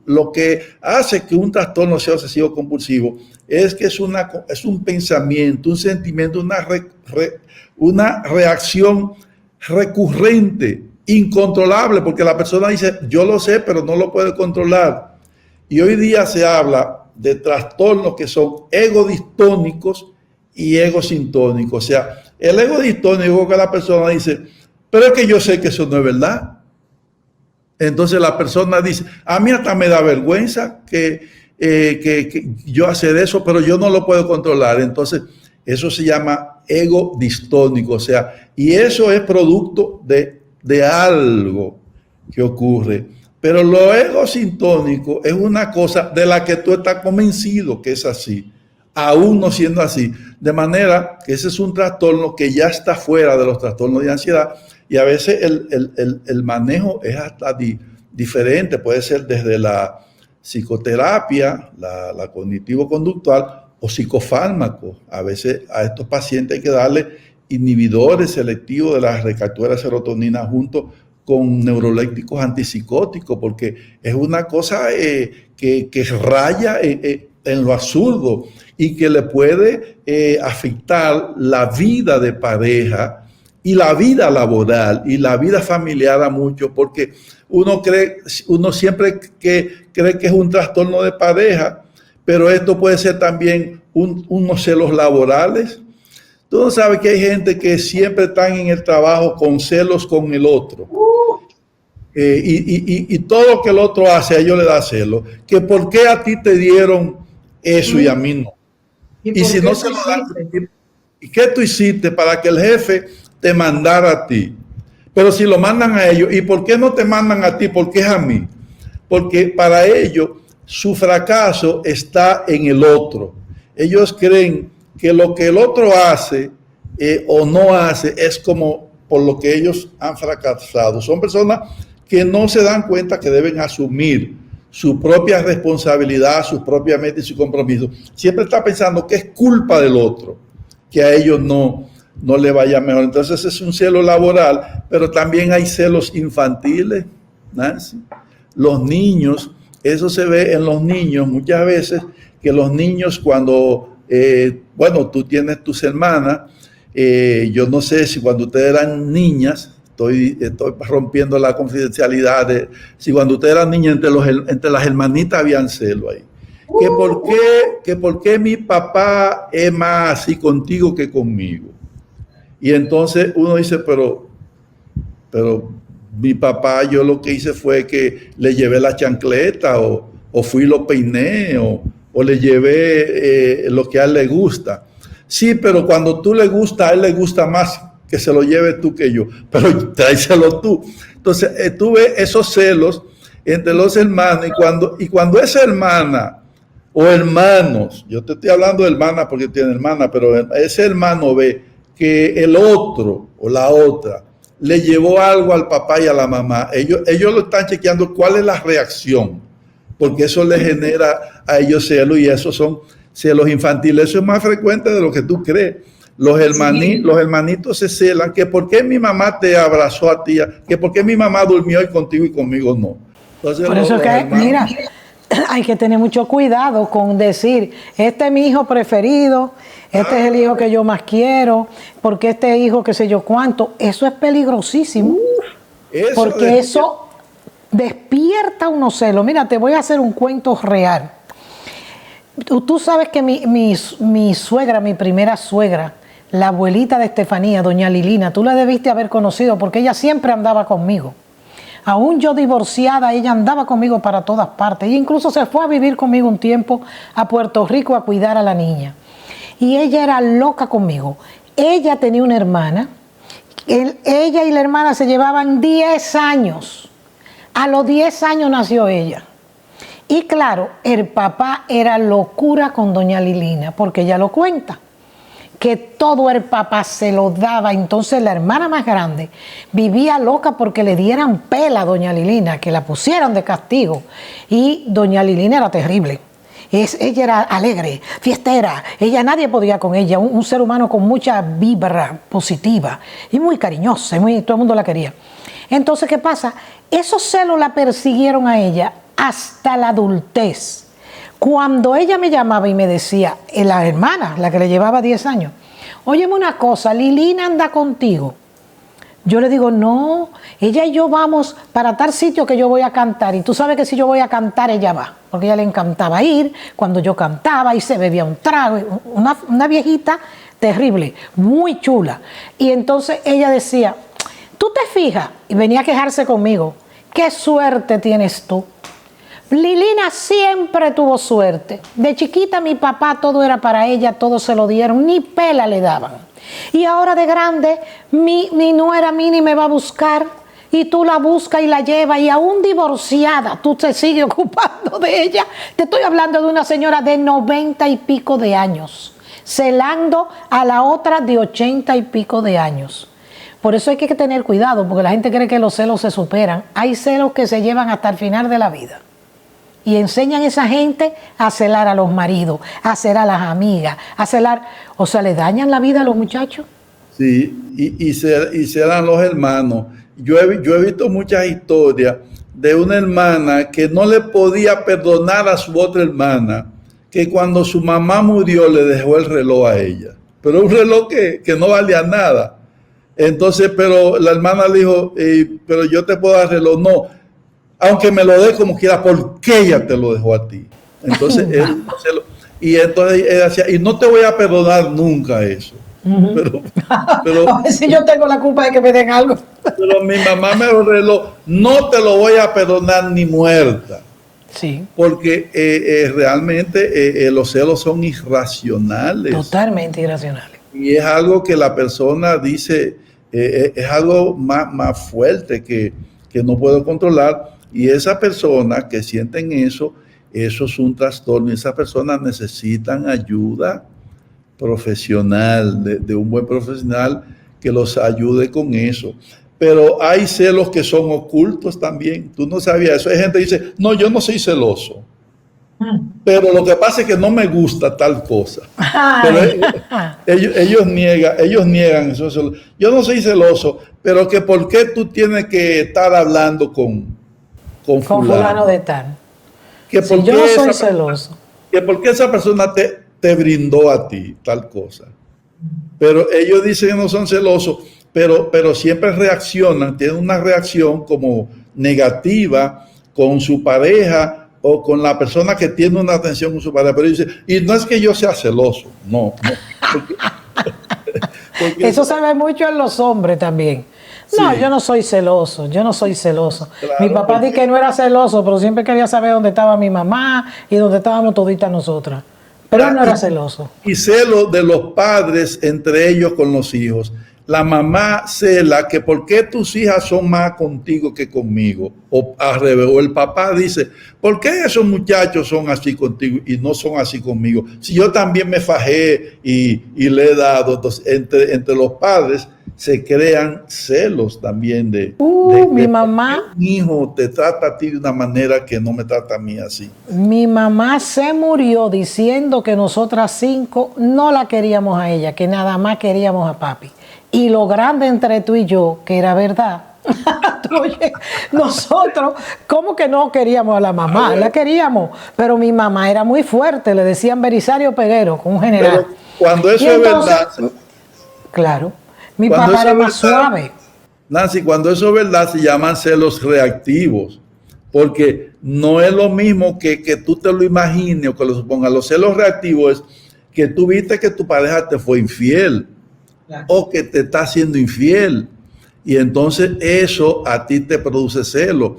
lo que hace que un trastorno sea obsesivo compulsivo es que es un pensamiento, un sentimiento, una reacción recurrente, incontrolable, porque la persona dice, yo lo sé, pero no lo puede controlar. Y hoy día se habla de trastornos que son egodistónicos y egosintónicos. O sea, el egodistónico es que la persona dice, pero es que yo sé que eso no es verdad. Entonces la persona dice, a mí hasta me da vergüenza que yo hacer eso, pero yo no lo puedo controlar. Entonces eso se llama ego distónico, o sea, y eso es producto de algo que ocurre. Pero lo egosintónico es una cosa de la que tú estás convencido que es así, aún no siendo así. De manera que ese es un trastorno que ya está fuera de los trastornos de ansiedad, y a veces el manejo es hasta diferente, puede ser desde la psicoterapia, la cognitivo-conductual o psicofármacos. A veces a estos pacientes hay que darle inhibidores selectivos de la recaptura de serotonina junto con neurolépticos antipsicóticos, porque es una cosa que raya en lo absurdo y que le puede afectar la vida de pareja y la vida laboral y la vida familiar a muchos, porque uno siempre cree que es un trastorno de pareja, pero esto puede ser también unos celos laborales. Tú no sabes que hay gente que siempre están en el trabajo con celos con el otro. Y todo lo que el otro hace, a ellos le da celos. Que por qué a ti te dieron eso y a mí no. Y si no se lo dan, ¿y qué tú hiciste para que el jefe te mandara a ti? Pero si lo mandan a ellos, ¿y por qué no te mandan a ti? ¿Por qué es a mí? Porque para ellos su fracaso está en el otro. Ellos creen que lo que el otro hace o no hace es como por lo que ellos han fracasado. Son personas que no se dan cuenta que deben asumir su propia responsabilidad, sus propias metas y su compromiso. Siempre está pensando que es culpa del otro, que a ellos no le vaya mejor. Entonces es un celo laboral, pero también hay celos infantiles, Nancy. Los niños, eso se ve en los niños muchas veces, que los niños cuando, tú tienes tus hermanas, yo no sé si cuando ustedes eran niñas, estoy rompiendo la confidencialidad, si cuando ustedes eran niñas entre las hermanitas habían celo ahí. Que por qué mi papá es más así contigo que conmigo. Y entonces uno dice, pero mi papá, yo lo que hice fue que le llevé la chancleta o fui y lo peiné o le llevé lo que a él le gusta. Sí, pero cuando tú le gusta, a él le gusta más que se lo lleves tú que yo, pero tráeselo tú. Entonces tú ves esos celos entre los hermanos y cuando esa hermana o hermanos, yo te estoy hablando de hermana porque tiene hermana, pero ese hermano ve que el otro o la otra le llevó algo al papá y a la mamá, ellos lo están chequeando cuál es la reacción, porque eso le genera a ellos celos y esos son celos infantiles. Eso es más frecuente de lo que tú crees. Los hermanitos se celan, que por qué mi mamá te abrazó a ti, que por qué mi mamá durmió hoy contigo y conmigo no. Entonces, por eso que, mira, hay que tener mucho cuidado con decir, este es mi hijo preferido, este es el hijo que yo más quiero, porque este hijo qué sé yo cuánto. Eso es peligrosísimo, porque eso despierta unos celos. Mira, te voy a hacer un cuento real. Tú sabes que mi suegra, mi primera suegra, la abuelita de Estefanía, doña Lilina, tú la debiste haber conocido porque ella siempre andaba conmigo. Aún yo divorciada, ella andaba conmigo para todas partes. Ella incluso se fue a vivir conmigo un tiempo a Puerto Rico a cuidar a la niña. Y ella era loca conmigo. Ella tenía una hermana. Ella y la hermana se llevaban 10 años. A los 10 años nació ella. Y claro, el papá era locura con doña Lilina, porque ella lo cuenta, que todo el papá se lo daba. Entonces la hermana más grande vivía loca porque le dieran pela a doña Lilina, que la pusieran de castigo. Y doña Lilina era terrible. Ella era alegre, fiestera, nadie podía con ella, un ser humano con mucha vibra positiva y muy cariñosa, todo el mundo la quería. Entonces, ¿qué pasa? Esos celos la persiguieron a ella hasta la adultez. Cuando ella me llamaba y me decía, la hermana, la que le llevaba 10 años, óyeme una cosa, Lilina anda contigo. Yo le digo, no, ella y yo vamos para tal sitio que yo voy a cantar. Y tú sabes que si yo voy a cantar, ella va. Porque a ella le encantaba ir cuando yo cantaba y se bebía un trago. Una viejita terrible, muy chula. Y entonces ella decía, tú te fijas, y venía a quejarse conmigo, qué suerte tienes tú. Lilina siempre tuvo suerte. De chiquita mi papá todo era para ella, todo se lo dieron, ni pela le daban. Y ahora de grande, mi nuera Mini me va a buscar y tú la buscas y la llevas y aún divorciada, tú te sigues ocupando de ella. Te estoy hablando de una señora de 90 y pico de años, celando a la otra de 80 y pico de años. Por eso hay que tener cuidado, porque la gente cree que los celos se superan. Hay celos que se llevan hasta el final de la vida. Y enseñan a esa gente a celar a los maridos, a celar a las amigas, a celar, o sea, le dañan la vida a los muchachos. Sí, y celan los hermanos. Yo he visto muchas historias de una hermana que no le podía perdonar a su otra hermana, que cuando su mamá murió le dejó el reloj a ella. Pero un reloj que no valía nada. Entonces, pero la hermana le dijo, pero yo te puedo dar el reloj. No, aunque me lo dé como quiera, ¿por qué ella te lo dejó a ti? Entonces, entonces él decía, y no te voy a perdonar nunca eso. Pero a ver si yo tengo la culpa de que me den algo. Pero mi mamá me lo reloj, no te lo voy a perdonar ni muerta. Sí. Porque realmente los celos son irracionales. Totalmente irracionales. Y es algo que la persona dice, es algo más fuerte que no puedo controlar. Y esa persona que sienten eso es un trastorno. Y esas personas necesitan ayuda profesional, de un buen profesional que los ayude con eso. Pero hay celos que son ocultos también. Tú no sabías eso. Hay gente que dice, no, yo no soy celoso. Pero lo que pasa es que no me gusta tal cosa. Pero ellos niegan eso. Yo no soy celoso, pero que por qué tú tienes que estar hablando con fulano de tal. Que sí, yo no soy celoso. Que por qué esa persona te brindó a ti tal cosa. Pero ellos dicen que no son celosos, pero siempre reaccionan, tienen una reacción como negativa con su pareja o con la persona que tiene una atención con su pareja. Pero dice, y no es que yo sea celoso, no. Porque eso se ve mucho en los hombres también. No, sí. Yo no soy celoso. Claro, mi papá dice que no era celoso, pero siempre quería saber dónde estaba mi mamá y dónde estábamos toditas nosotras. Pero él no era celoso. Y celo de los padres entre ellos con los hijos. La mamá cela que por qué tus hijas son más contigo que conmigo. O al revés. O el papá dice, ¿por qué esos muchachos son así contigo y no son así conmigo? Si yo también me fajé y le he dado. Entonces, entre los padres se crean celos también de mi mamá. Mi hijo te trata a ti de una manera que no me trata a mí así. Mi mamá se murió diciendo que nosotras 5 no la queríamos a ella, que nada más queríamos a papi. Y lo grande entre tú y yo, que era verdad. Oye, nosotros, ¿cómo que no queríamos a la mamá? La queríamos, pero mi mamá era muy fuerte, le decían Belisario Peguero, un general. Pero cuando eso entonces, es verdad. Claro, mi papá era más suave. Nancy, cuando eso es verdad, se llaman celos reactivos, porque no es lo mismo que tú te lo imagines o que lo supongas. Los celos reactivos es que tú viste que tu pareja te fue infiel. Claro. O que te está haciendo infiel y entonces eso a ti te produce celo.